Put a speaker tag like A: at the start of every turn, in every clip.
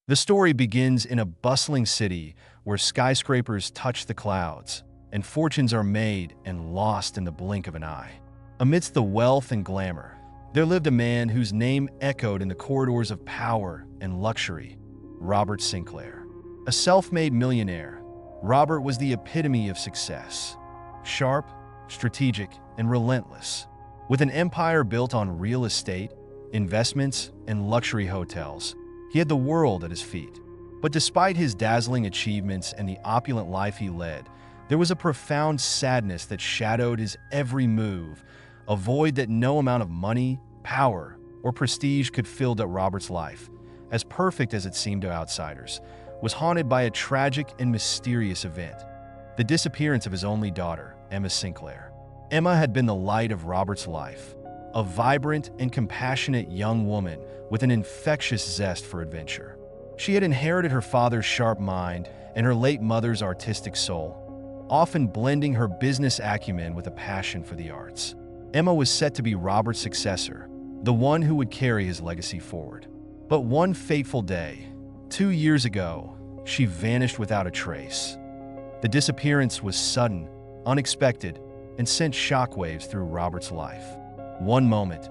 A: The story begins in a bustling city where skyscrapers touch the clouds and fortunes are made and lost in the blink of an eye. Amidst the wealth and glamour, there lived a man whose name echoed in the corridors of power and luxury: Robert Sinclair. A self-made millionaire, Robert was the epitome of success. Sharp, strategic, and relentless. With an empire built on real estate, investments, and luxury hotels, he had the world at his feet. But despite his dazzling achievements and the opulent life he led, there was a profound sadness that shadowed his every move, a void that no amount of money, power, or prestige could fill. That Robert's life, as perfect as it seemed to outsiders, was haunted by a tragic and mysterious event: the disappearance of his only daughter, Emma Sinclair. Emma had been the light of Robert's life, a vibrant and compassionate young woman with an infectious zest for adventure. She had inherited her father's sharp mind and her late mother's artistic soul, often blending her business acumen with a passion for the arts. Emma was set to be Robert's successor, the one who would carry his legacy forward. But one fateful day, 2 years ago, she vanished without a trace. The disappearance was sudden, unexpected, and sent shockwaves through Robert's life. One moment,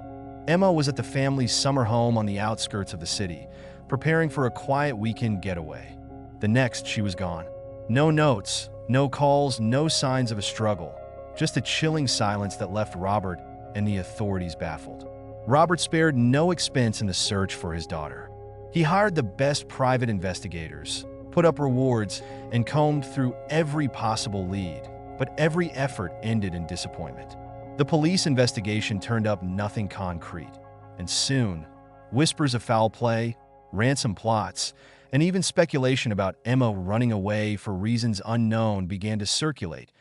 A: Emma was at the family's summer home on the outskirts of the city, preparing for a quiet weekend getaway. The next, she was gone. No notes, no calls, no signs of a struggle, just a chilling silence that left Robert and the authorities baffled. Robert spared no expense in the search for his daughter. He hired the best private investigators, put up rewards, and combed through every possible lead, but every effort ended in disappointment. The police investigation turned up nothing concrete, and soon, whispers of foul play, ransom plots, and even speculation about Emma running away for reasons unknown began to circulate.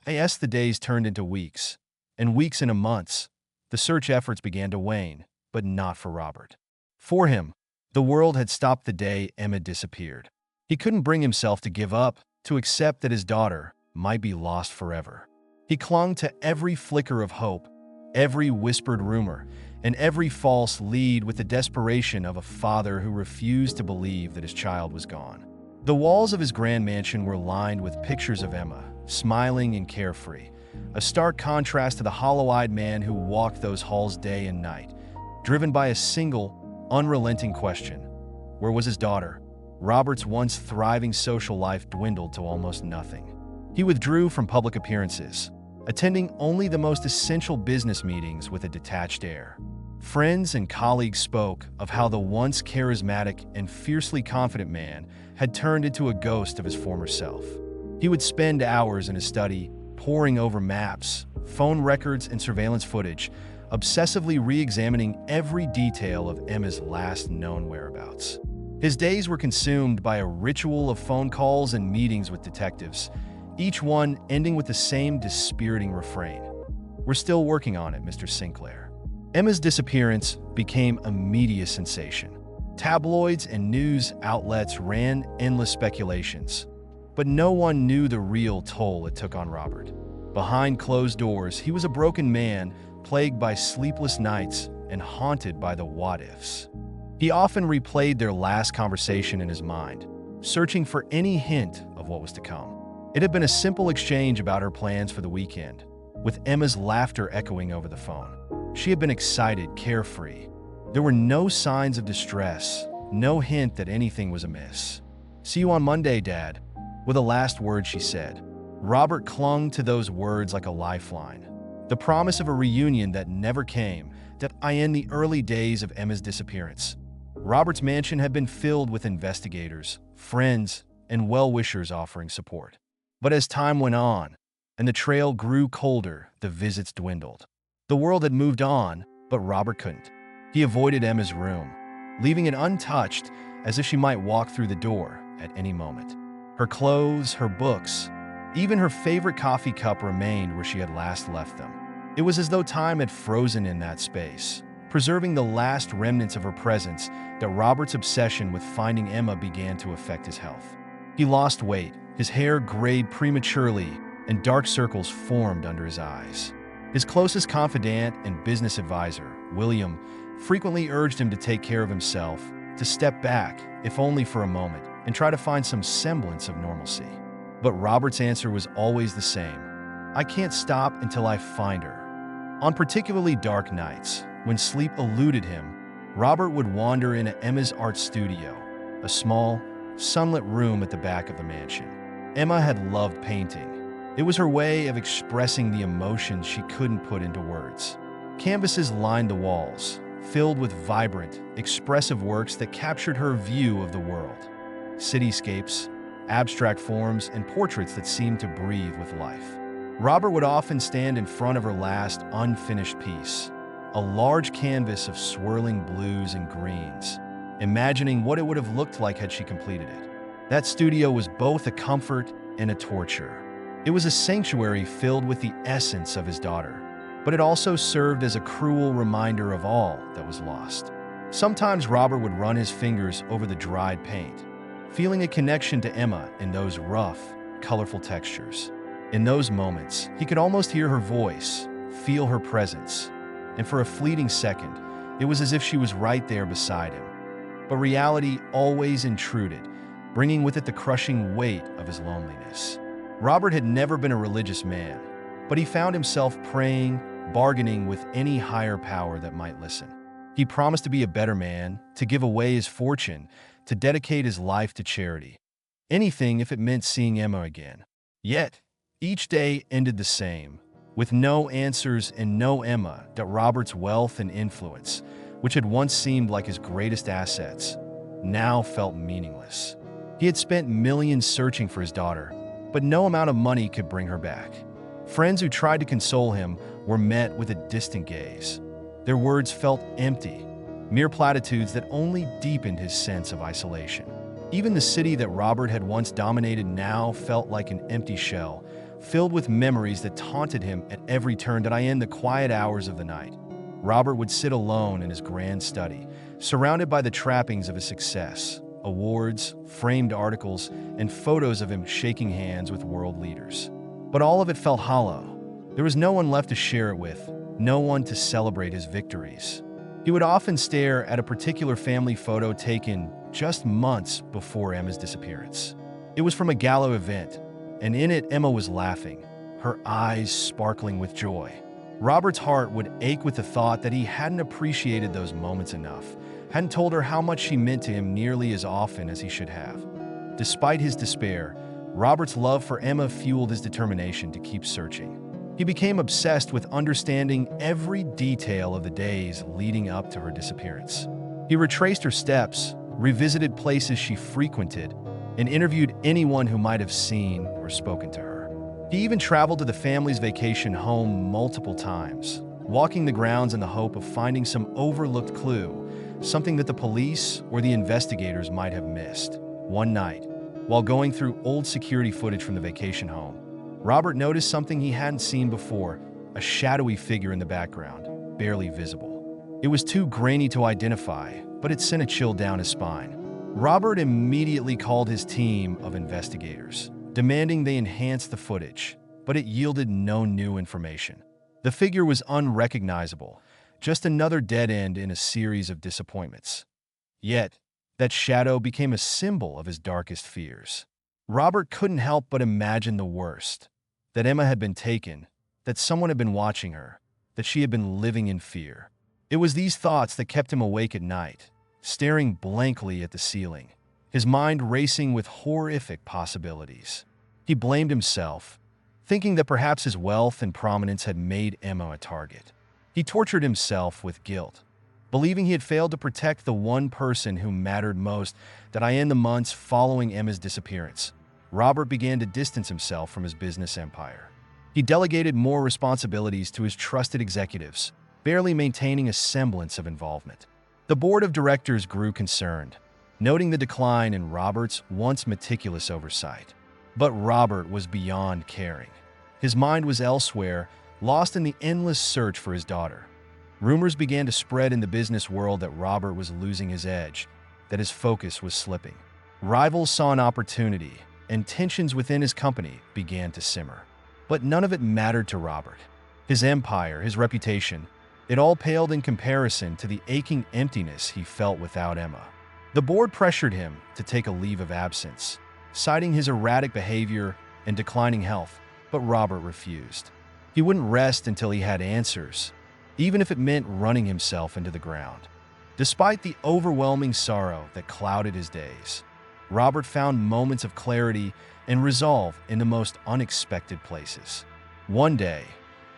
A: As the days turned into weeks, and weeks into months, the search efforts began to wane, but not for Robert. For him, the world had stopped the day Emma disappeared. He couldn't bring himself to give up, to accept that his daughter might be lost forever. He clung to every flicker of hope, every whispered rumor, and every false lead with the desperation of a father who refused to believe that his child was gone. The walls of his grand mansion were lined with pictures of Emma, smiling and carefree, a stark contrast to the hollow-eyed man who walked those halls day and night, driven by a single, unrelenting question: where was his daughter? Robert's once thriving social life dwindled to almost nothing. He withdrew from public appearances, attending only the most essential business meetings with a detached air. Friends and colleagues spoke of how the once charismatic and fiercely confident man had turned into a ghost of his former self. He would spend hours in his study, poring over maps, phone records, and surveillance footage, obsessively re-examining every detail of Emma's last known whereabouts. His days were consumed by a ritual of phone calls and meetings with detectives, each one ending with the same dispiriting refrain: "We're still working on it, Mr. Sinclair." Emma's disappearance became a media sensation. Tabloids and news outlets ran endless speculations, but no one knew the real toll it took on Robert. Behind closed doors, he was a broken man, plagued by sleepless nights and haunted by the what-ifs. He often replayed their last conversation in his mind, searching for any hint of what was to come. It had been a simple exchange about her plans for the weekend, with Emma's laughter echoing over the phone. She had been excited, carefree. There were no signs of distress, no hint that anything was amiss. "See you on Monday, Dad," were the last words she said. Robert clung to those words like a lifeline, the promise of a reunion that never came, that in the early days of Emma's disappearance. Robert's mansion had been filled with investigators, friends, and well-wishers offering support. But as time went on, and the trail grew colder, the visits dwindled. The world had moved on, but Robert couldn't. He avoided Emma's room, leaving it untouched, as if she might walk through the door at any moment. Her clothes, her books, even her favorite coffee cup remained where she had last left them. It was as though time had frozen in that space, preserving the last remnants of her presence. That Robert's obsession with finding Emma began to affect his health. He lost weight, his hair grayed prematurely, and dark circles formed under his eyes. His closest confidant and business advisor, William, frequently urged him to take care of himself, to step back, if only for a moment, and try to find some semblance of normalcy. But Robert's answer was always the same. I can't stop until I find her. On particularly dark nights, when sleep eluded him, Robert would wander into Emma's art studio, a small, sunlit room at the back of the mansion. Emma had loved painting. It was her way of expressing the emotions she couldn't put into words. Canvases lined the walls, filled with vibrant, expressive works that captured her view of the world. Cityscapes, abstract forms, and portraits that seemed to breathe with life. Robert would often stand in front of her last unfinished piece, a large canvas of swirling blues and greens, imagining what it would have looked like had she completed it. That studio was both a comfort and a torture. It was a sanctuary filled with the essence of his daughter, but it also served as a cruel reminder of all that was lost. Sometimes Robert would run his fingers over the dried paint, feeling a connection to Emma in those rough, colorful textures. In those moments, he could almost hear her voice, feel her presence, and for a fleeting second, it was as if she was right there beside him. But reality always intruded, bringing with it the crushing weight of his loneliness. Robert had never been a religious man, but he found himself praying, bargaining with any higher power that might listen. He promised to be a better man, to give away his fortune, to dedicate his life to charity. Anything if it meant seeing Emma again. Yet, each day ended the same, with no answers and no Emma. That Robert's wealth and influence, which had once seemed like his greatest assets, now felt meaningless. He had spent millions searching for his daughter, but no amount of money could bring her back. Friends who tried to console him were met with a distant gaze. Their words felt empty, mere platitudes that only deepened his sense of isolation. Even the city that Robert had once dominated now felt like an empty shell, filled with memories that taunted him at every turn. In the quiet hours of the night, Robert would sit alone in his grand study, surrounded by the trappings of his success, awards, framed articles, and photos of him shaking hands with world leaders. But all of it felt hollow. There was no one left to share it with, no one to celebrate his victories. He would often stare at a particular family photo taken just months before Emma's disappearance. It was from a gala event, and in it Emma was laughing, her eyes sparkling with joy. Robert's heart would ache with the thought that he hadn't appreciated those moments enough, hadn't told her how much she meant to him nearly as often as he should have. Despite his despair, Robert's love for Emma fueled his determination to keep searching. He became obsessed with understanding every detail of the days leading up to her disappearance. He retraced her steps, revisited places she frequented, and interviewed anyone who might have seen or spoken to her. He even traveled to the family's vacation home multiple times, walking the grounds in the hope of finding some overlooked clue, something that the police or the investigators might have missed. One night, while going through old security footage from the vacation home, Robert noticed something he hadn't seen before, a shadowy figure in the background, barely visible. It was too grainy to identify, but it sent a chill down his spine. Robert immediately called his team of investigators, demanding they enhance the footage, but it yielded no new information. The figure was unrecognizable, just another dead end in a series of disappointments. Yet, that shadow became a symbol of his darkest fears. Robert couldn't help but imagine the worst, that Emma had been taken, that someone had been watching her, that she had been living in fear. It was these thoughts that kept him awake at night, staring blankly at the ceiling, his mind racing with horrific possibilities. He blamed himself, thinking that perhaps his wealth and prominence had made Emma a target. He tortured himself with guilt, believing he had failed to protect the one person who mattered most. In the months following Emma's disappearance, Robert began to distance himself from his business empire. He delegated more responsibilities to his trusted executives, barely maintaining a semblance of involvement. The board of directors grew concerned, noting the decline in Robert's once meticulous oversight. But Robert was beyond caring. His mind was elsewhere, lost in the endless search for his daughter. Rumors began to spread in the business world that Robert was losing his edge, that his focus was slipping. Rivals saw an opportunity, and tensions within his company began to simmer. But none of it mattered to Robert. His empire, his reputation, it all paled in comparison to the aching emptiness he felt without Emma. The board pressured him to take a leave of absence, citing his erratic behavior and declining health, but Robert refused. He wouldn't rest until he had answers, even if it meant running himself into the ground. Despite the overwhelming sorrow that clouded his days, Robert found moments of clarity and resolve in the most unexpected places. One day,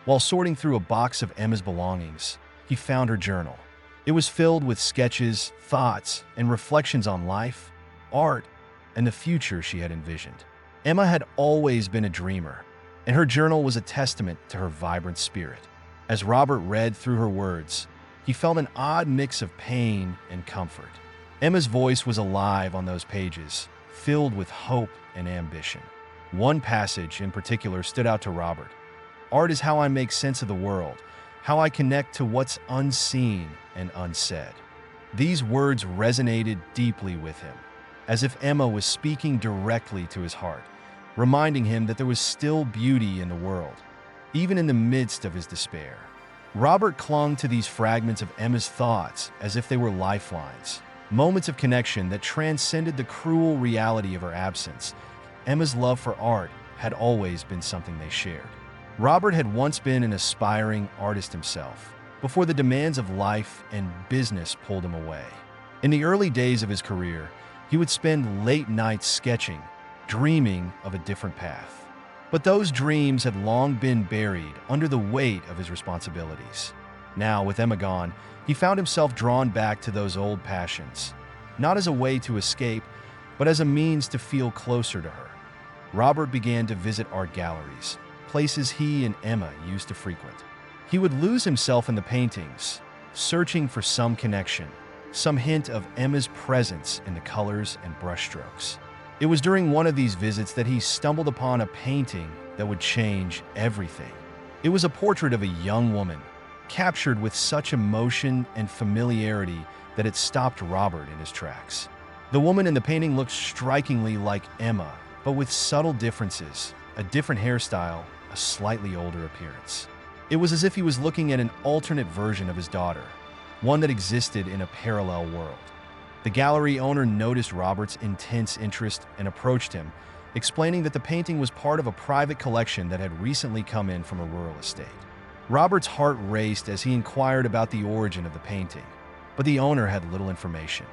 A: while sorting through a box of Emma's belongings, he found her journal. It was filled with sketches, thoughts, and reflections on life, art, and the future she had envisioned. Emma had always been a dreamer, and her journal was a testament to her vibrant spirit. As Robert read through her words, he felt an odd mix of pain and comfort. Emma's voice was alive on those pages, filled with hope and ambition. One passage in particular stood out to Robert. "Art is how I make sense of the world, how I connect to what's unseen and unsaid." These words resonated deeply with him, as if Emma was speaking directly to his heart, reminding him that there was still beauty in the world, even in the midst of his despair. Robert clung to these fragments of Emma's thoughts as if they were lifelines, moments of connection that transcended the cruel reality of her absence. Emma's love for art had always been something they shared. Robert had once been an aspiring artist himself, before the demands of life and business pulled him away. In the early days of his career, he would spend late nights sketching, dreaming of a different path. But those dreams had long been buried under the weight of his responsibilities. Now, with Emma gone, he found himself drawn back to those old passions, not as a way to escape, but as a means to feel closer to her. Robert began to visit art galleries, places he and Emma used to frequent. He would lose himself in the paintings, searching for some connection, some hint of Emma's presence in the colors and brushstrokes. It was during one of these visits that he stumbled upon a painting that would change everything. It was a portrait of a young woman, captured with such emotion and familiarity that it stopped Robert in his tracks. The woman in the painting looked strikingly like Emma, but with subtle differences, a different hairstyle, a slightly older appearance. It was as if he was looking at an alternate version of his daughter, one that existed in a parallel world. The gallery owner noticed Robert's intense interest and approached him, explaining that the painting was part of a private collection that had recently come in from a rural estate. Robert's heart raced as he inquired about the origin of the painting, but the owner had little information.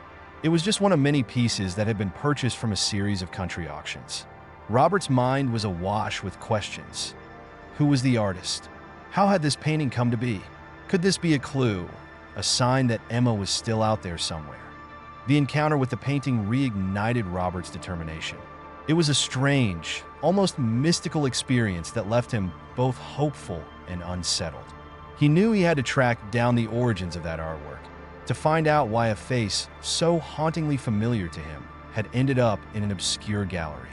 A: It was just one of many pieces that had been purchased from a series of country auctions. Robert's mind was awash with questions. Who was the artist? How had this painting come to be? Could this be a clue, a sign that Emma was still out there somewhere? The encounter with the painting reignited Robert's determination. It was a strange, almost mystical experience that left him both hopeful and unsettled. He knew he had to track down the origins of that artwork, to find out why a face so hauntingly familiar to him had ended up in an obscure gallery.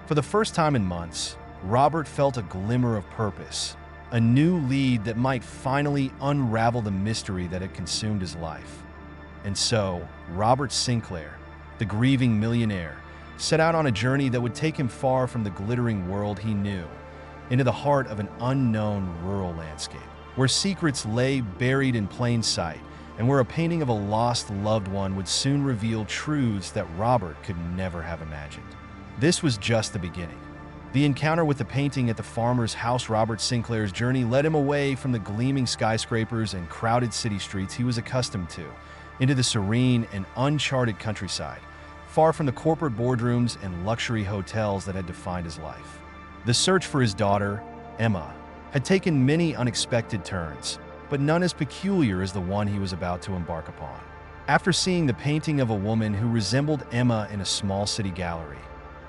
A: For the first time in months, Robert felt a glimmer of purpose, a new lead that might finally unravel the mystery that had consumed his life. And so, Robert Sinclair, the grieving millionaire, set out on a journey that would take him far from the glittering world he knew, into the heart of an unknown rural landscape, where secrets lay buried in plain sight, and where a painting of a lost loved one would soon reveal truths that Robert could never have imagined. This was just the beginning. The encounter with the painting at the farmer's house. Robert Sinclair's journey led him away from the gleaming skyscrapers and crowded city streets he was accustomed to, into the serene and uncharted countryside, far from the corporate boardrooms and luxury hotels that had defined his life. The search for his daughter, Emma, had taken many unexpected turns, but none as peculiar as the one he was about to embark upon. After seeing the painting of a woman who resembled Emma in a small city gallery,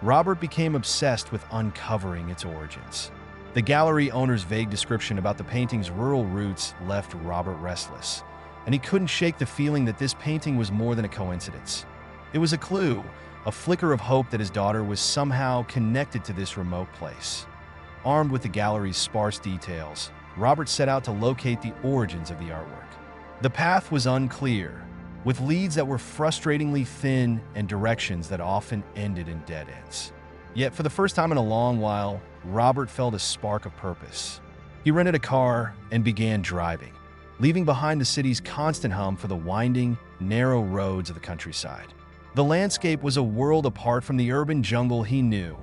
A: Robert became obsessed with uncovering its origins. The gallery owner's vague description about the painting's rural roots left Robert restless, and he couldn't shake the feeling that this painting was more than a coincidence. It was a clue, a flicker of hope that his daughter was somehow connected to this remote place. Armed with the gallery's sparse details, Robert set out to locate the origins of the artwork. The path was unclear, with leads that were frustratingly thin and directions that often ended in dead ends. Yet, for the first time in a long while, Robert felt a spark of purpose. He rented a car and began driving, leaving behind the city's constant hum for the winding, narrow roads of the countryside. The landscape was a world apart from the urban jungle he knew.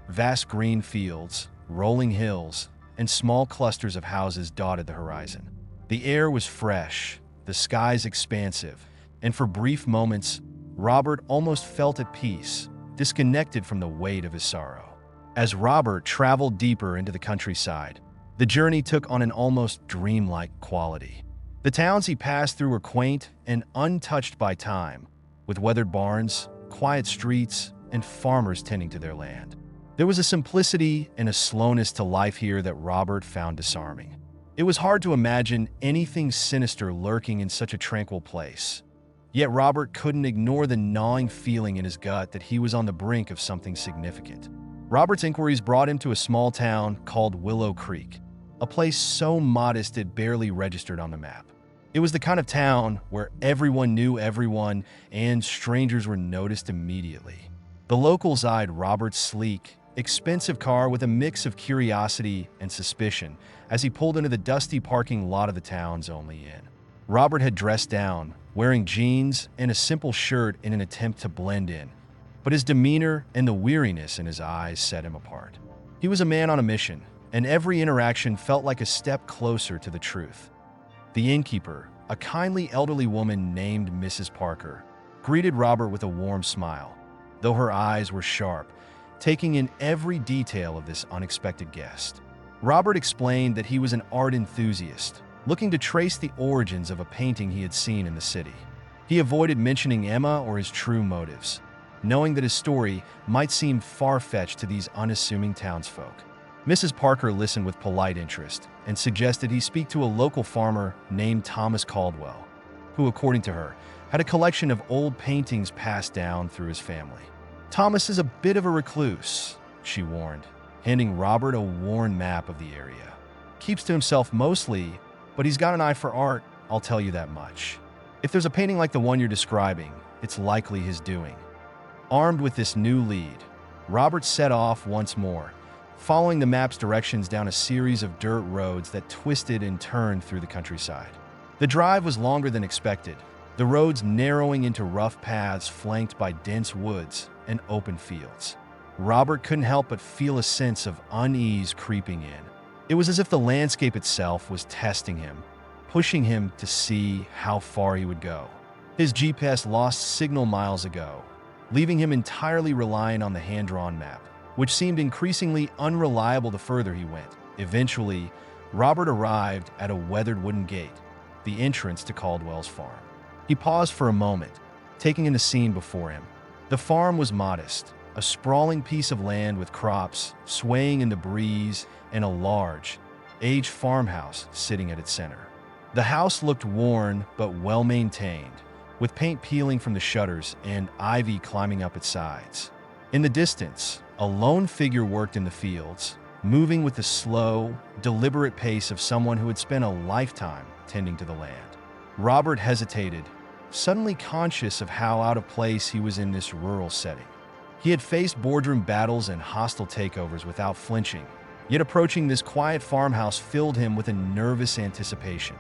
A: Vast green fields, rolling hills, and small clusters of houses dotted the horizon. The air was fresh, the skies expansive, and for brief moments, Robert almost felt at peace, disconnected from the weight of his sorrow. As Robert traveled deeper into the countryside, the journey took on an almost dreamlike quality. The towns he passed through were quaint and untouched by time, with weathered barns, quiet streets, and farmers tending to their land. There was a simplicity and a slowness to life here that Robert found disarming. It was hard to imagine anything sinister lurking in such a tranquil place. Yet Robert couldn't ignore the gnawing feeling in his gut that he was on the brink of something significant. Robert's inquiries brought him to a small town called Willow Creek, a place so modest it barely registered on the map. It was the kind of town where everyone knew everyone and strangers were noticed immediately. The locals eyed Robert's sleek, expensive car with a mix of curiosity and suspicion as he pulled into the dusty parking lot of the town's only inn. Robert had dressed down, wearing jeans and a simple shirt in an attempt to blend in, but his demeanor and the weariness in his eyes set him apart. He was a man on a mission, and every interaction felt like a step closer to the truth. The innkeeper, a kindly elderly woman named Mrs. Parker, greeted Robert with a warm smile, though her eyes were sharp, taking in every detail of this unexpected guest. Robert explained that he was an art enthusiast, looking to trace the origins of a painting he had seen in the city. He avoided mentioning Emma or his true motives, knowing that his story might seem far-fetched to these unassuming townsfolk. Mrs. Parker listened with polite interest and suggested he speak to a local farmer named Thomas Caldwell, who, according to her, had a collection of old paintings passed down through his family. Thomas is a bit of a recluse, she warned, handing Robert a worn map of the area. Keeps to himself mostly, but he's got an eye for art, I'll tell you that much. If there's a painting like the one you're describing, it's likely his doing. Armed with this new lead, Robert set off once more, following the map's directions down a series of dirt roads that twisted and turned through the countryside. The drive was longer than expected, the roads narrowing into rough paths flanked by dense woods and open fields. Robert couldn't help but feel a sense of unease creeping in. It was as if the landscape itself was testing him, pushing him to see how far he would go. His GPS lost signal miles ago, leaving him entirely reliant on the hand-drawn map, which seemed increasingly unreliable the further he went. Eventually, Robert arrived at a weathered wooden gate, the entrance to Caldwell's farm. He paused for a moment, taking in the scene before him. The farm was modest, a sprawling piece of land with crops swaying in the breeze and a large, aged farmhouse sitting at its center. The house looked worn but well-maintained, with paint peeling from the shutters and ivy climbing up its sides. In the distance, a lone figure worked in the fields, moving with the slow, deliberate pace of someone who had spent a lifetime tending to the land. Robert hesitated, suddenly conscious of how out of place he was in this rural setting. He had faced boardroom battles and hostile takeovers without flinching, yet approaching this quiet farmhouse filled him with a nervous anticipation.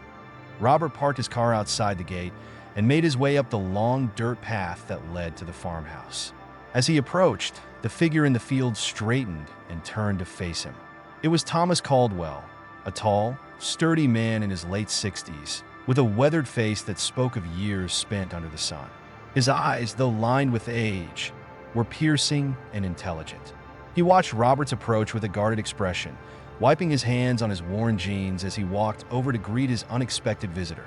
A: Robert parked his car outside the gate and made his way up the long dirt path that led to the farmhouse. As he approached, the figure in the field straightened and turned to face him. It was Thomas Caldwell, a tall, sturdy man in his late 60s, with a weathered face that spoke of years spent under the sun. His eyes, though lined with age, were piercing and intelligent. He watched Robert's approach with a guarded expression, wiping his hands on his worn jeans as he walked over to greet his unexpected visitor.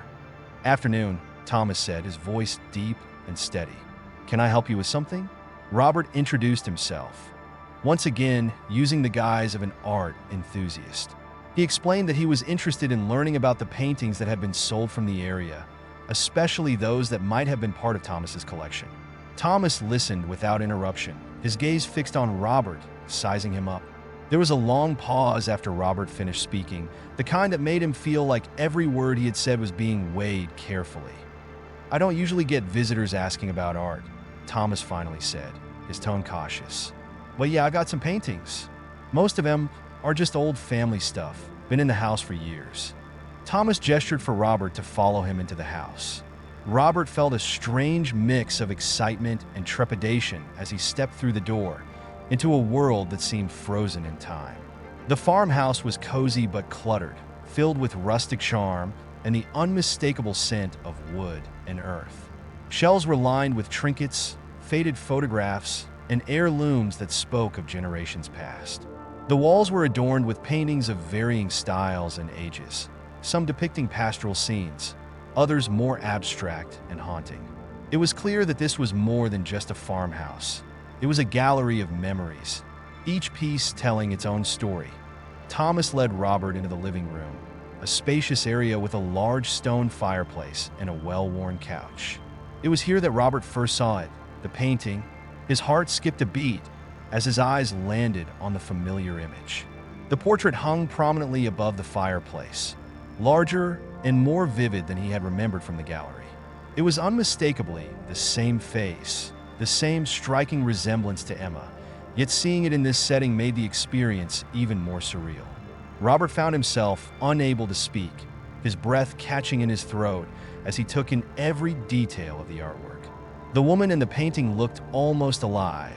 A: "Afternoon," Thomas said, his voice deep and steady. "Can I help you with something?" Robert introduced himself, once again using the guise of an art enthusiast. He explained that he was interested in learning about the paintings that had been sold from the area, especially those that might have been part of Thomas's collection. Thomas listened without interruption, his gaze fixed on Robert, sizing him up. There was a long pause after Robert finished speaking, the kind that made him feel like every word he had said was being weighed carefully. "I don't usually get visitors asking about art," Thomas finally said, his tone cautious. "But yeah, I got some paintings. Most of them are just old family stuff, been in the house for years." Thomas gestured for Robert to follow him into the house. Robert felt a strange mix of excitement and trepidation as he stepped through the door into a world that seemed frozen in time. The farmhouse was cozy but cluttered, filled with rustic charm and the unmistakable scent of wood and earth. Shelves were lined with trinkets, faded photographs, and heirlooms that spoke of generations past. The walls were adorned with paintings of varying styles and ages, some depicting pastoral scenes, others more abstract and haunting. It was clear that this was more than just a farmhouse. It was a gallery of memories, each piece telling its own story. Thomas led Robert into the living room, a spacious area with a large stone fireplace and a well-worn couch. It was here that Robert first saw it, the painting. His heart skipped a beat as his eyes landed on the familiar image. The portrait hung prominently above the fireplace, larger and more vivid than he had remembered from the gallery. It was unmistakably the same face, the same striking resemblance to Emma, yet seeing it in this setting made the experience even more surreal. Robert found himself unable to speak, his breath catching in his throat as he took in every detail of the artwork. The woman in the painting looked almost alive,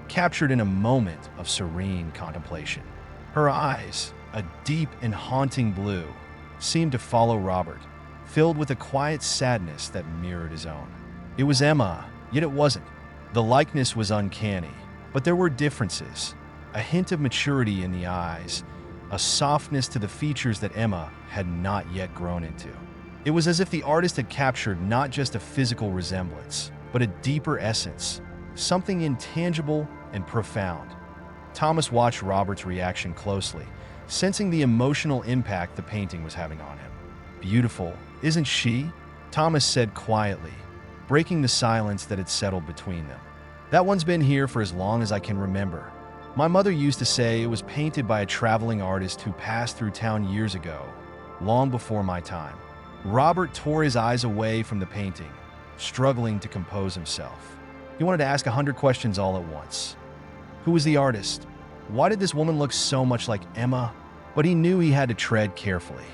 A: captured in a moment of serene contemplation. Her eyes, a deep and haunting blue, seemed to follow Robert, filled with a quiet sadness that mirrored his own. It was Emma, yet it wasn't. The likeness was uncanny, but there were differences. A hint of maturity in the eyes, a softness to the features that Emma had not yet grown into. It was as if the artist had captured not just a physical resemblance, but a deeper essence, something intangible and profound. Thomas watched Robert's reaction closely, sensing the emotional impact the painting was having on him. "Beautiful, isn't she?" Thomas said quietly, breaking the silence that had settled between them. "That one's been here for as long as I can remember. My mother used to say it was painted by a traveling artist who passed through town years ago, long before my time." Robert tore his eyes away from the painting, struggling to compose himself. He wanted to ask 100 questions all at once. Who was the artist? Why did this woman look so much like Emma? But he knew he had to tread carefully.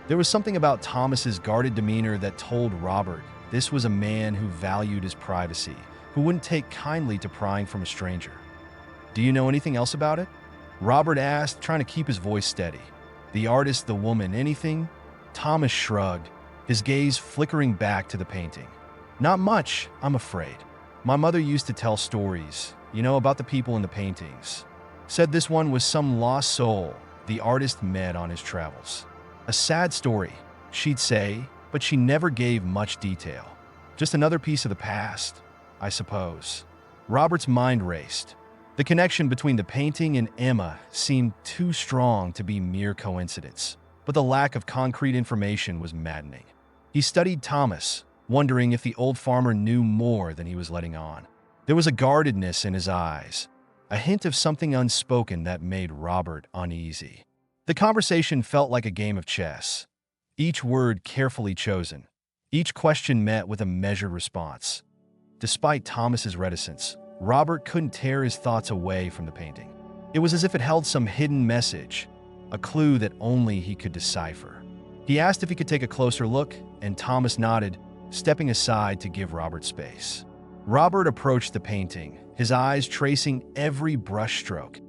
A: There was something about Thomas's guarded demeanor that told Robert this was a man who valued his privacy, who wouldn't take kindly to prying from a stranger. "Do you know anything else about it?" Robert asked, trying to keep his voice steady. "The artist, the woman, anything?" Thomas shrugged, his gaze flickering back to the painting. "Not much, I'm afraid. My mother used to tell stories, about the people in the paintings. Said this one was some lost soul the artist met on his travels. A sad story, she'd say, but she never gave much detail. Just another piece of the past, I suppose." Robert's mind raced. The connection between the painting and Emma seemed too strong to be mere coincidence, but the lack of concrete information was maddening. He studied Thomas, wondering if the old farmer knew more than he was letting on. There was a guardedness in his eyes, a hint of something unspoken that made Robert uneasy. The conversation felt like a game of chess, each word carefully chosen, each question met with a measured response. Despite Thomas's reticence, Robert couldn't tear his thoughts away from the painting. It was as if it held some hidden message, a clue that only he could decipher. He asked if he could take a closer look, and Thomas nodded, stepping aside to give Robert space. Robert approached the painting, his eyes tracing every brushstroke,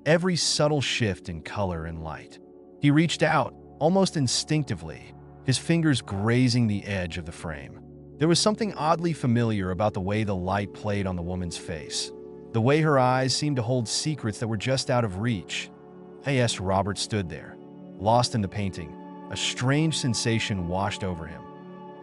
A: every subtle shift in color and light. He reached out, almost instinctively, his fingers grazing the edge of the frame. There was something oddly familiar about the way the light played on the woman's face, the way her eyes seemed to hold secrets that were just out of reach. Yes, Robert stood there, lost in the painting. A strange sensation washed over him,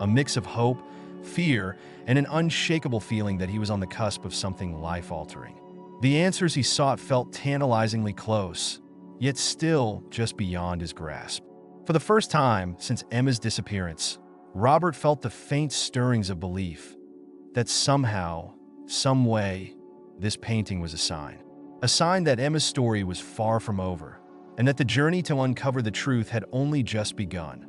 A: a mix of hope, fear, and an unshakable feeling that he was on the cusp of something life-altering. The answers he sought felt tantalizingly close, yet still just beyond his grasp. For the first time since Emma's disappearance, Robert felt the faint stirrings of belief that somehow, some way, this painting was a sign that Emma's story was far from over, and that the journey to uncover the truth had only just begun.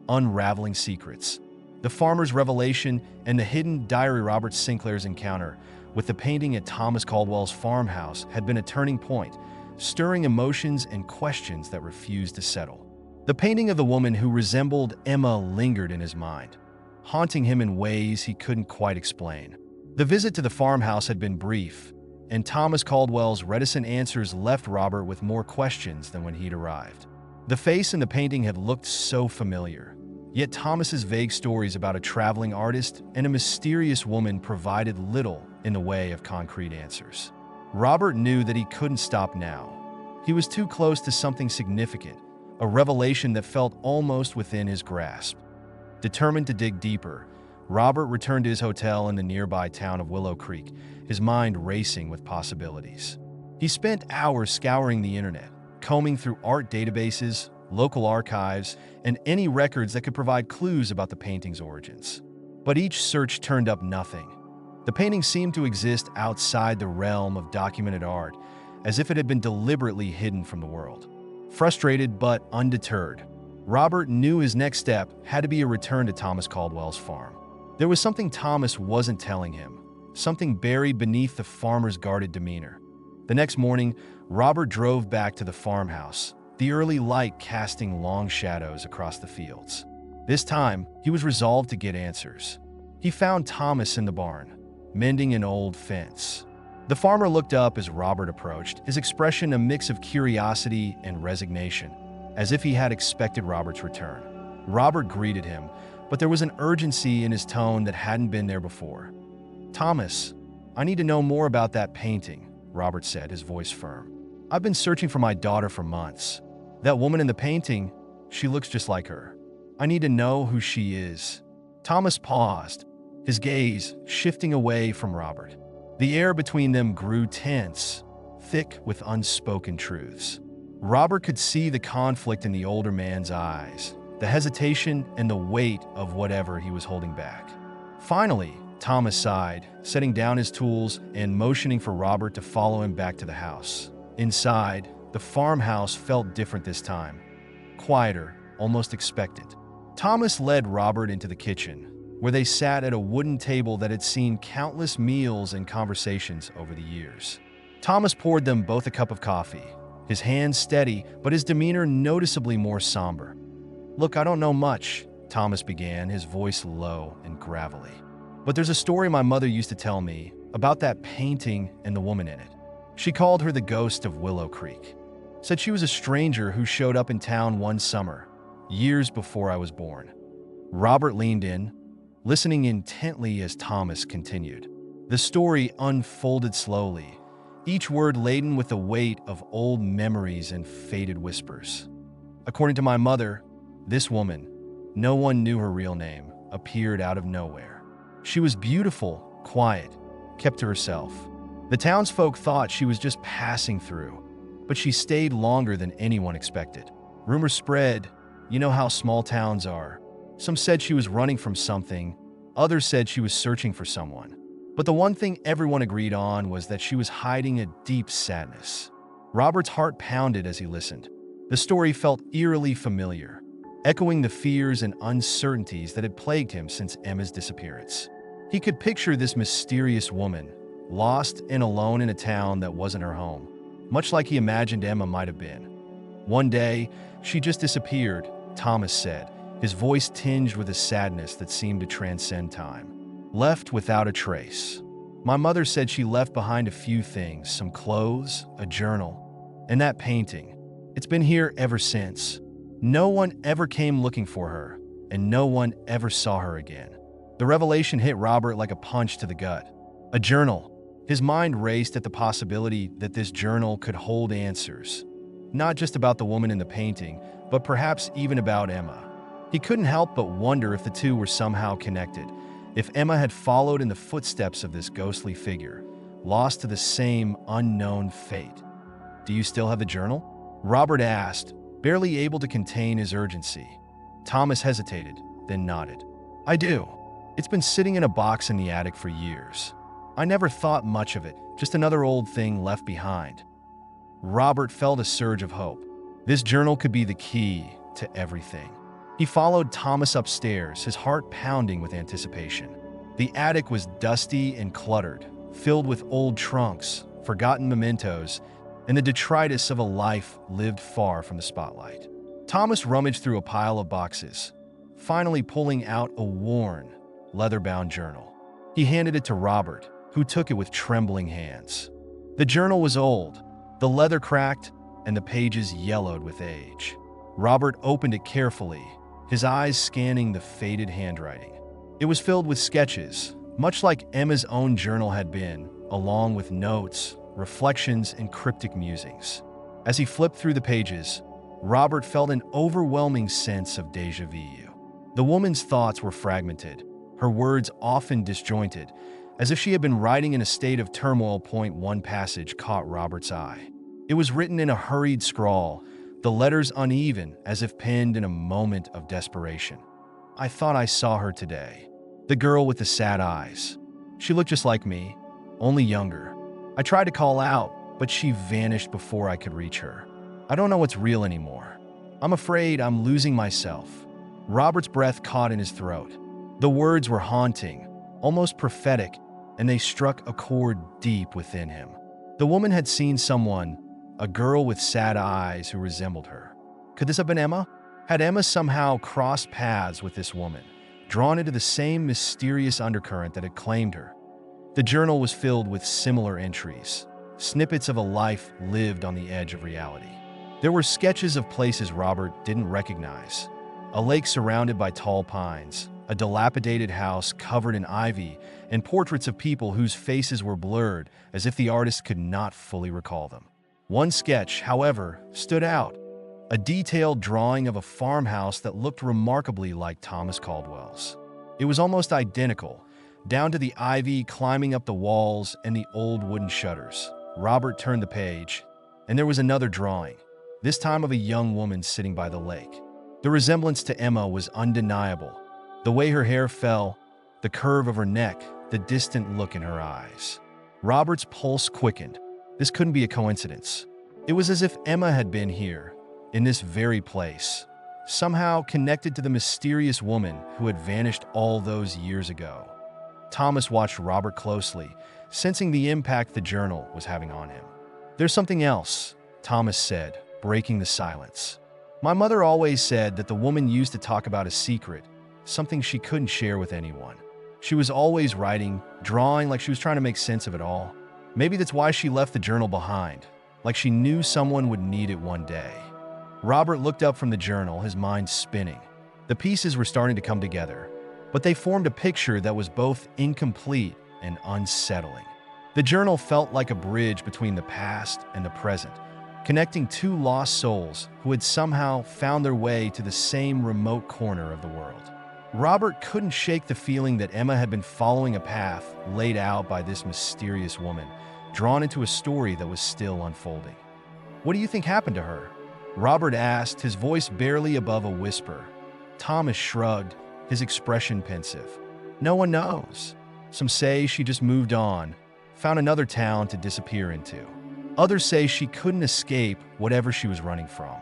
A: Unraveling secrets, the farmer's revelation, and the hidden diary. Robert Sinclair's encounter with the painting at Thomas Caldwell's farmhouse had been a turning point, stirring emotions and questions that refused to settle. The painting of the woman who resembled Emma lingered in his mind, haunting him in ways he couldn't quite explain. The visit to the farmhouse had been brief, and Thomas Caldwell's reticent answers left Robert with more questions than when he'd arrived. The face in the painting had looked so familiar, yet Thomas's vague stories about a traveling artist and a mysterious woman provided little in the way of concrete answers. Robert knew that he couldn't stop now. He was too close to something significant, a revelation that felt almost within his grasp. Determined to dig deeper, Robert returned to his hotel in the nearby town of Willow Creek, his mind racing with possibilities. He spent hours scouring the internet, combing through art databases, local archives, and any records that could provide clues about the painting's origins. But each search turned up nothing. The painting seemed to exist outside the realm of documented art, as if it had been deliberately hidden from the world. Frustrated but undeterred, Robert knew his next step had to be a return to Thomas Caldwell's farm. There was something Thomas wasn't telling him, something buried beneath the farmer's guarded demeanor. The next morning, Robert drove back to the farmhouse, the early light casting long shadows across the fields. This time, he was resolved to get answers. He found Thomas in the barn, mending an old fence. The farmer looked up as Robert approached, his expression a mix of curiosity and resignation, as if he had expected Robert's return. Robert greeted him, but there was an urgency in his tone that hadn't been there before. "Thomas, I need to know more about that painting," Robert said, his voice firm. "I've been searching for my daughter for months. That woman in the painting, she looks just like her. I need to know who she is." Thomas paused, his gaze shifting away from Robert. The air between them grew tense, thick with unspoken truths. Robert could see the conflict in the older man's eyes, the hesitation and the weight of whatever he was holding back. Finally, Thomas sighed, setting down his tools and motioning for Robert to follow him back to the house. Inside, the farmhouse felt different this time. Quieter, almost expectant. Thomas led Robert into the kitchen, where they sat at a wooden table that had seen countless meals and conversations over the years. Thomas poured them both a cup of coffee, his hands steady, but his demeanor noticeably more somber. "Look, I don't know much," Thomas began, his voice low and gravelly. "But there's a story my mother used to tell me about that painting and the woman in it. She called her the ghost of Willow Creek. Said she was a stranger who showed up in town one summer, years before I was born." Robert leaned in, listening intently as Thomas continued. The story unfolded slowly, each word laden with the weight of old memories and faded whispers. "According to my mother, this woman, no one knew her real name, appeared out of nowhere. She was beautiful, quiet, kept to herself. The townsfolk thought she was just passing through, but she stayed longer than anyone expected. Rumors spread, you know how small towns are. Some said she was running from something, others said she was searching for someone. But the one thing everyone agreed on was that she was hiding a deep sadness." Robert's heart pounded as he listened. The story felt eerily familiar, echoing the fears and uncertainties that had plagued him since Emma's disappearance. He could picture this mysterious woman, lost and alone in a town that wasn't her home, much like he imagined Emma might have been. "One day, she just disappeared," Thomas said, his voice tinged with a sadness that seemed to transcend time. "Left without a trace. My mother said she left behind a few things, some clothes, a journal, and that painting. It's been here ever since. No one ever came looking for her, and no one ever saw her again." The revelation hit Robert like a punch to the gut. A journal. His mind raced at the possibility that this journal could hold answers, not just about the woman in the painting, but perhaps even about Emma. He couldn't help but wonder if the two were somehow connected, if Emma had followed in the footsteps of this ghostly figure, lost to the same unknown fate. "Do you still have the journal?" Robert asked, barely able to contain his urgency. Thomas hesitated, then nodded. "I do. It's been sitting in a box in the attic for years. I never thought much of it, just another old thing left behind." Robert felt a surge of hope. This journal could be the key to everything. He followed Thomas upstairs, his heart pounding with anticipation. The attic was dusty and cluttered, filled with old trunks, forgotten mementos, and the detritus of a life lived far from the spotlight. Thomas rummaged through a pile of boxes, finally pulling out a worn, leather-bound journal. He handed it to Robert, who took it with trembling hands. The journal was old, the leather cracked, and the pages yellowed with age. Robert opened it carefully, his eyes scanning the faded handwriting. It was filled with sketches, much like Emma's own journal had been, along with notes, reflections, and cryptic musings. As he flipped through the pages, Robert felt an overwhelming sense of déjà vu. The woman's thoughts were fragmented, her words often disjointed, as if she had been writing in a state of turmoil. One passage caught Robert's eye. It was written in a hurried scrawl, the letters uneven, as if penned in a moment of desperation. "I thought I saw her today. The girl with the sad eyes. She looked just like me, only younger. I tried to call out, but she vanished before I could reach her. I don't know what's real anymore. I'm afraid I'm losing myself." Robert's breath caught in his throat. The words were haunting, almost prophetic, and they struck a chord deep within him. The woman had seen someone, a girl with sad eyes who resembled her. Could this have been Emma? Had Emma somehow crossed paths with this woman, drawn into the same mysterious undercurrent that had claimed her? The journal was filled with similar entries, snippets of a life lived on the edge of reality. There were sketches of places Robert didn't recognize. A lake surrounded by tall pines, a dilapidated house covered in ivy, and portraits of people whose faces were blurred as if the artist could not fully recall them. One sketch, however, stood out, a detailed drawing of a farmhouse that looked remarkably like Thomas Caldwell's. It was almost identical, down to the ivy climbing up the walls and the old wooden shutters. Robert turned the page, and there was another drawing, this time of a young woman sitting by the lake. The resemblance to Emma was undeniable. The way her hair fell, the curve of her neck, the distant look in her eyes. Robert's pulse quickened. This couldn't be a coincidence. It was as if Emma had been here, in this very place, somehow connected to the mysterious woman who had vanished all those years ago. Thomas watched Robert closely, sensing the impact the journal was having on him. "There's something else," Thomas said, breaking the silence. "My mother always said that the woman used to talk about a secret, something she couldn't share with anyone. She was always writing, drawing, like she was trying to make sense of it all. Maybe that's why she left the journal behind, like she knew someone would need it one day." Robert looked up from the journal, his mind spinning. The pieces were starting to come together, but they formed a picture that was both incomplete and unsettling. The journal felt like a bridge between the past and the present, connecting two lost souls who had somehow found their way to the same remote corner of the world. Robert couldn't shake the feeling that Emma had been following a path laid out by this mysterious woman, drawn into a story that was still unfolding. "What do you think happened to her?" Robert asked, his voice barely above a whisper. Thomas shrugged, his expression pensive. "No one knows. Some say she just moved on, found another town to disappear into. Others say she couldn't escape whatever she was running from.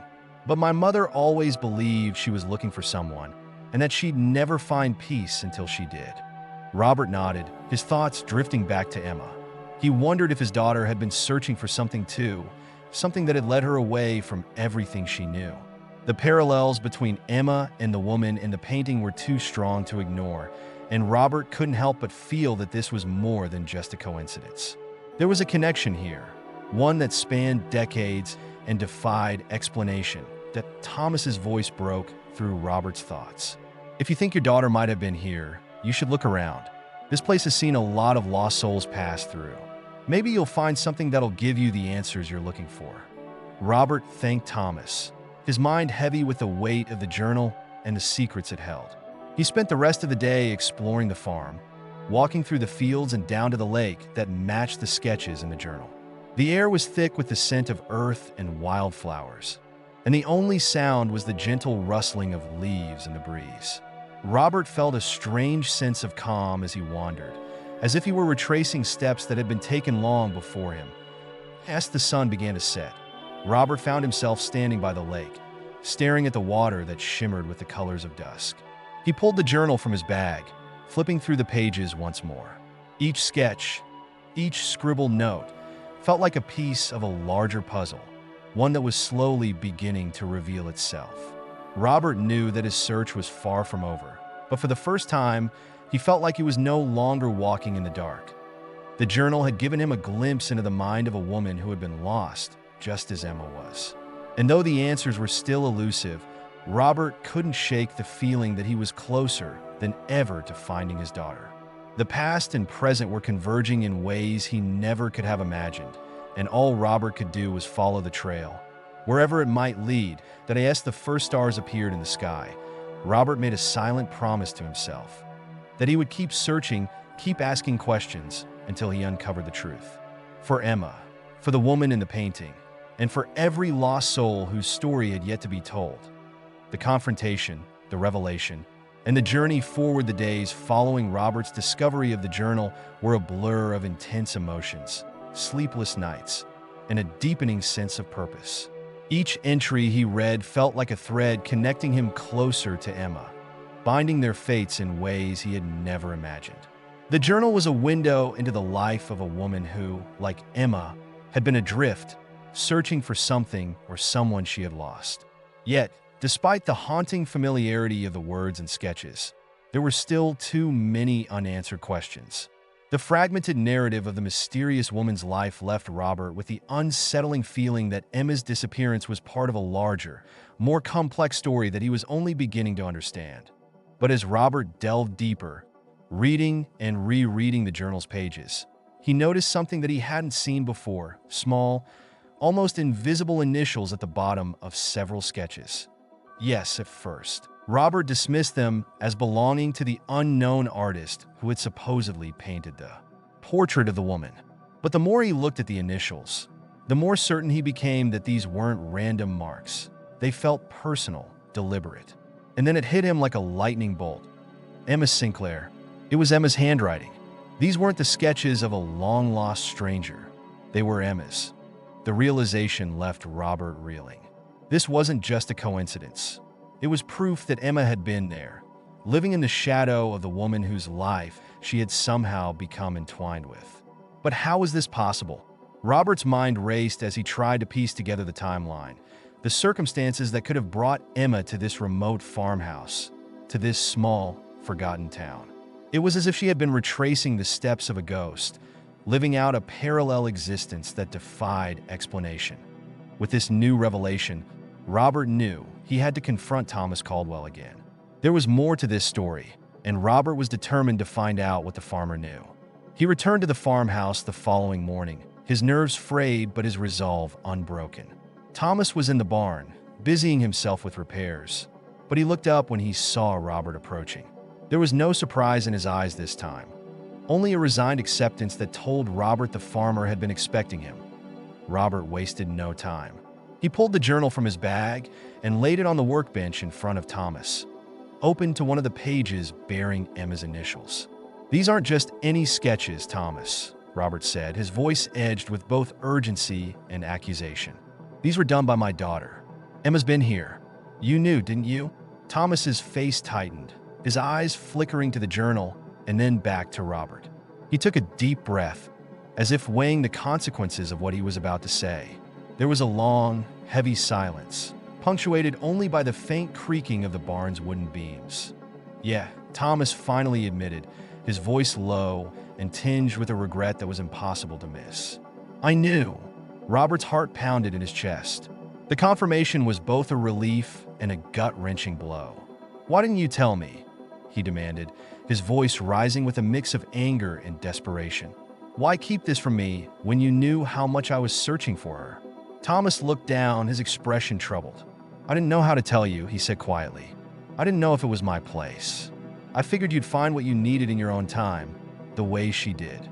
A: But my mother always believed she was looking for someone, and that she'd never find peace until she did." Robert nodded, his thoughts drifting back to Emma. He wondered if his daughter had been searching for something too, something that had led her away from everything she knew. The parallels between Emma and the woman in the painting were too strong to ignore, and Robert couldn't help but feel that this was more than just a coincidence. There was a connection here, one that spanned decades and defied explanation. That Thomas's voice broke through Robert's thoughts. "If you think your daughter might have been here, you should look around. This place has seen a lot of lost souls pass through. Maybe you'll find something that'll give you the answers you're looking for." Robert thanked Thomas, his mind heavy with the weight of the journal and the secrets it held. He spent the rest of the day exploring the farm, walking through the fields and down to the lake that matched the sketches in the journal. The air was thick with the scent of earth and wildflowers, and the only sound was the gentle rustling of leaves in the breeze. Robert felt a strange sense of calm as he wandered, as if he were retracing steps that had been taken long before him. As the sun began to set, Robert found himself standing by the lake, staring at the water that shimmered with the colors of dusk. He pulled the journal from his bag, flipping through the pages once more. Each sketch, each scribbled note, felt like a piece of a larger puzzle, one that was slowly beginning to reveal itself. Robert knew that his search was far from over, but for the first time, he felt like he was no longer walking in the dark. The journal had given him a glimpse into the mind of a woman who had been lost, just as Emma was. And though the answers were still elusive, Robert couldn't shake the feeling that he was closer than ever to finding his daughter. The past and present were converging in ways he never could have imagined, and all Robert could do was follow the trail. Wherever it might lead, that as the first stars appeared in the sky, Robert made a silent promise to himself that he would keep searching, keep asking questions, until he uncovered the truth. For Emma, for the woman in the painting, and for every lost soul whose story had yet to be told. The confrontation, the revelation, and the journey forward, the days following Robert's discovery of the journal, were a blur of intense emotions, sleepless nights, and a deepening sense of purpose. Each entry he read felt like a thread connecting him closer to Emma, binding their fates in ways he had never imagined. The journal was a window into the life of a woman who, like Emma, had been adrift, searching for something or someone she had lost. Yet, despite the haunting familiarity of the words and sketches, there were still too many unanswered questions. The fragmented narrative of the mysterious woman's life left Robert with the unsettling feeling that Emma's disappearance was part of a larger, more complex story that he was only beginning to understand. But as Robert delved deeper, reading and rereading the journal's pages, he noticed something that he hadn't seen before: small, almost invisible initials at the bottom of several sketches. Yes, at first, Robert dismissed them as belonging to the unknown artist who had supposedly painted the portrait of the woman. But the more he looked at the initials, the more certain he became that these weren't random marks. They felt personal, deliberate. And then it hit him like a lightning bolt. Emma Sinclair. It was Emma's handwriting. These weren't the sketches of a long-lost stranger. They were Emma's. The realization left Robert reeling. This wasn't just a coincidence. It was proof that Emma had been there, living in the shadow of the woman whose life she had somehow become entwined with. But how was this possible? Robert's mind raced as he tried to piece together the timeline, the circumstances that could have brought Emma to this remote farmhouse, to this small, forgotten town. It was as if she had been retracing the steps of a ghost, living out a parallel existence that defied explanation. With this new revelation, Robert knew he had to confront Thomas Caldwell again. There was more to this story, and Robert was determined to find out what the farmer knew. He returned to the farmhouse the following morning, his nerves frayed but his resolve unbroken. Thomas was in the barn, busying himself with repairs, but he looked up when he saw Robert approaching. There was no surprise in his eyes this time, only a resigned acceptance that told Robert the farmer had been expecting him. Robert wasted no time. He pulled the journal from his bag and laid it on the workbench in front of Thomas, open to one of the pages bearing Emma's initials. "These aren't just any sketches, Thomas," Robert said, his voice edged with both urgency and accusation. "These were done by my daughter. Emma's been here. You knew, didn't you?" Thomas's face tightened, his eyes flickering to the journal and then back to Robert. He took a deep breath, as if weighing the consequences of what he was about to say. There was a long, heavy silence, punctuated only by the faint creaking of the barn's wooden beams. "Yeah," Thomas finally admitted, his voice low and tinged with a regret that was impossible to miss. "I knew." Robert's heart pounded in his chest. The confirmation was both a relief and a gut-wrenching blow. "Why didn't you tell me?" he demanded, his voice rising with a mix of anger and desperation. "Why keep this from me when you knew how much I was searching for her?" Thomas looked down, his expression troubled. "I didn't know how to tell you," he said quietly. "I didn't know if it was my place. I figured you'd find what you needed in your own time, the way she did."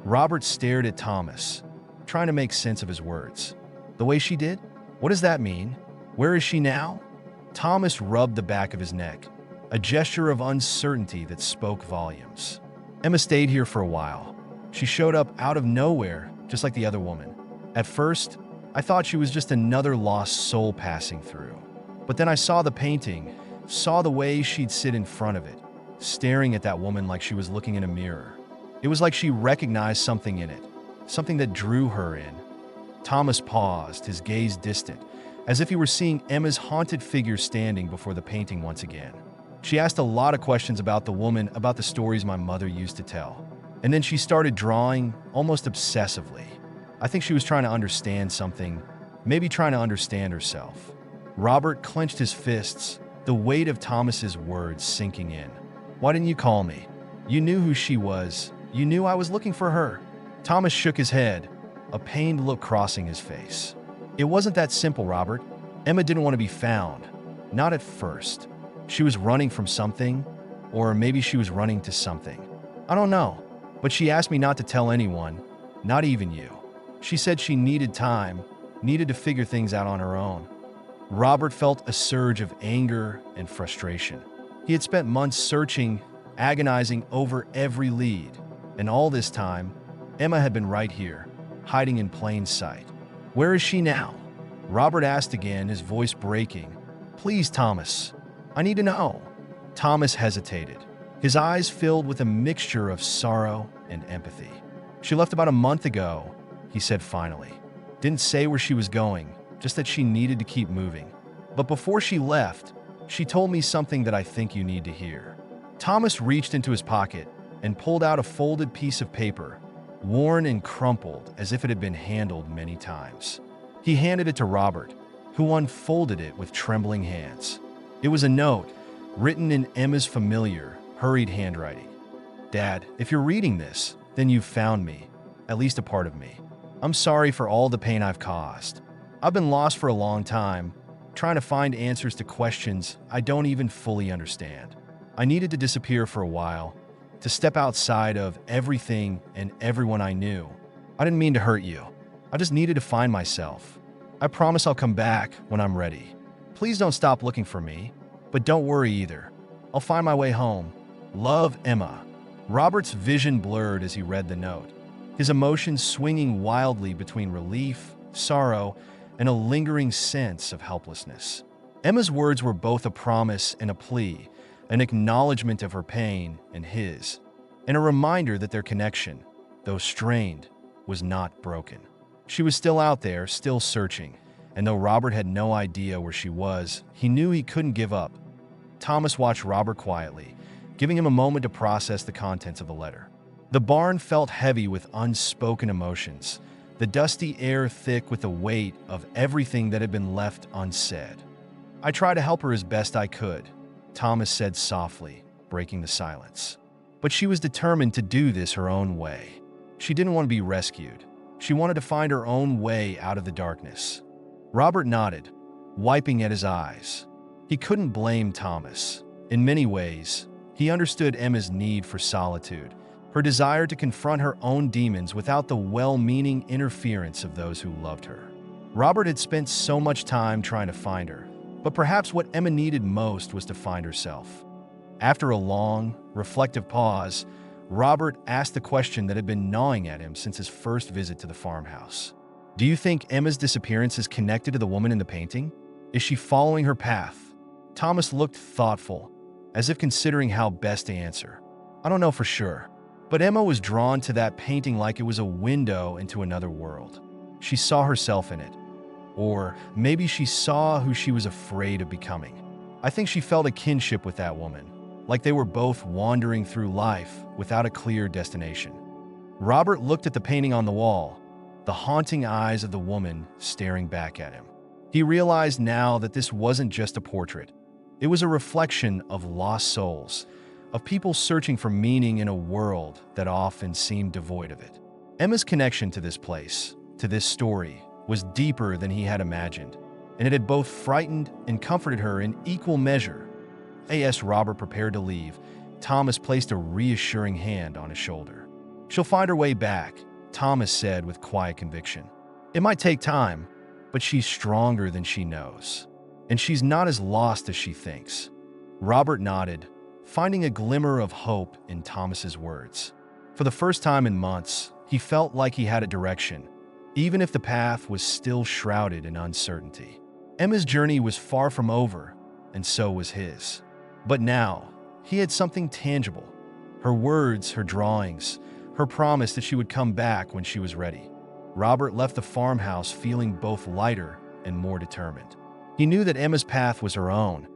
A: Robert stared at Thomas, trying to make sense of his words. "The way she did? What does that mean? Where is she now?" Thomas rubbed the back of his neck, a gesture of uncertainty that spoke volumes. "Emma stayed here for a while. She showed up out of nowhere, just like the other woman. At first, I thought she was just another lost soul passing through. But then I saw the painting, saw the way she'd sit in front of it, staring at that woman like she was looking in a mirror. It was like she recognized something in it, something that drew her in." Thomas paused, his gaze distant, as if he were seeing Emma's haunted figure standing before the painting once again. She asked a lot of questions about the woman, about the stories my mother used to tell. And then she started drawing, almost obsessively. I think she was trying to understand something, maybe trying to understand herself. Robert clenched his fists, the weight of Thomas's words sinking in. "Why didn't you call me? You knew who she was. You knew I was looking for her." Thomas shook his head, a pained look crossing his face. "It wasn't that simple, Robert. Emma didn't want to be found. Not at first. She was running from something, or maybe she was running to something. I don't know. But she asked me not to tell anyone, not even you. She said she needed time, needed to figure things out on her own." Robert felt a surge of anger and frustration. He had spent months searching, agonizing over every lead. And all this time, Emma had been right here, hiding in plain sight. "Where is she now?" Robert asked again, his voice breaking. "Please, Thomas. I need to know." Thomas hesitated, his eyes filled with a mixture of sorrow and empathy. "She left about a month ago," he said finally. "Didn't say where she was going, just that she needed to keep moving. But before she left, she told me something that I think you need to hear." Thomas reached into his pocket and pulled out a folded piece of paper, worn and crumpled as if it had been handled many times. He handed it to Robert, who unfolded it with trembling hands. It was a note, written in Emma's familiar, hurried handwriting. "Dad, if you're reading this, then you've found me, at least a part of me. I'm sorry for all the pain I've caused. I've been lost for a long time, trying to find answers to questions I don't even fully understand. I needed to disappear for a while, to step outside of everything and everyone I knew. I didn't mean to hurt you. I just needed to find myself. I promise I'll come back when I'm ready. Please don't stop looking for me, but don't worry either. I'll find my way home. Love, Emma." Robert's vision blurred as he read the note, his emotions swinging wildly between relief, sorrow, and a lingering sense of helplessness. Emma's words were both a promise and a plea, an acknowledgement of her pain and his, and a reminder that their connection, though strained, was not broken. She was still out there, still searching, and though Robert had no idea where she was, he knew he couldn't give up. Thomas watched Robert quietly, giving him a moment to process the contents of the letter. The barn felt heavy with unspoken emotions, the dusty air thick with the weight of everything that had been left unsaid. "I tried to help her as best I could," Thomas said softly, breaking the silence. But she was determined to do this her own way. She didn't want to be rescued. She wanted to find her own way out of the darkness. Robert nodded, wiping at his eyes. He couldn't blame Thomas. In many ways, he understood Emma's need for solitude, her desire to confront her own demons without the well-meaning interference of those who loved her. Robert had spent so much time trying to find her, but perhaps what Emma needed most was to find herself. After a long, reflective pause, Robert asked the question that had been gnawing at him since his first visit to the farmhouse. "Do you think Emma's disappearance is connected to the woman in the painting? Is she following her path?" Thomas looked thoughtful, as if considering how best to answer. "I don't know for sure, but Emma was drawn to that painting like it was a window into another world. She saw herself in it. Or maybe she saw who she was afraid of becoming. I think she felt a kinship with that woman, like they were both wandering through life without a clear destination." Robert looked at the painting on the wall, the haunting eyes of the woman staring back at him. He realized now that this wasn't just a portrait. It was a reflection of lost souls, of people searching for meaning in a world that often seemed devoid of it. Emma's connection to this place, to this story, was deeper than he had imagined, and it had both frightened and comforted her in equal measure. As Robert prepared to leave, Thomas placed a reassuring hand on his shoulder. "She'll find her way back," Thomas said with quiet conviction. "It might take time, but she's stronger than she knows. And she's not as lost as she thinks." Robert nodded, finding a glimmer of hope in Thomas's words. For the first time in months, he felt like he had a direction, even if the path was still shrouded in uncertainty. Emma's journey was far from over, and so was his. But now, he had something tangible. Her words, her drawings, her promise that she would come back when she was ready. Robert left the farmhouse feeling both lighter and more determined. He knew that Emma's path was her own,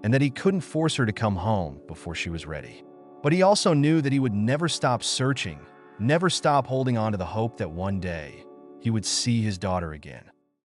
A: and that he couldn't force her to come home before she was ready. But he also knew that he would never stop searching, never stop holding on to the hope that one day he would see his daughter again.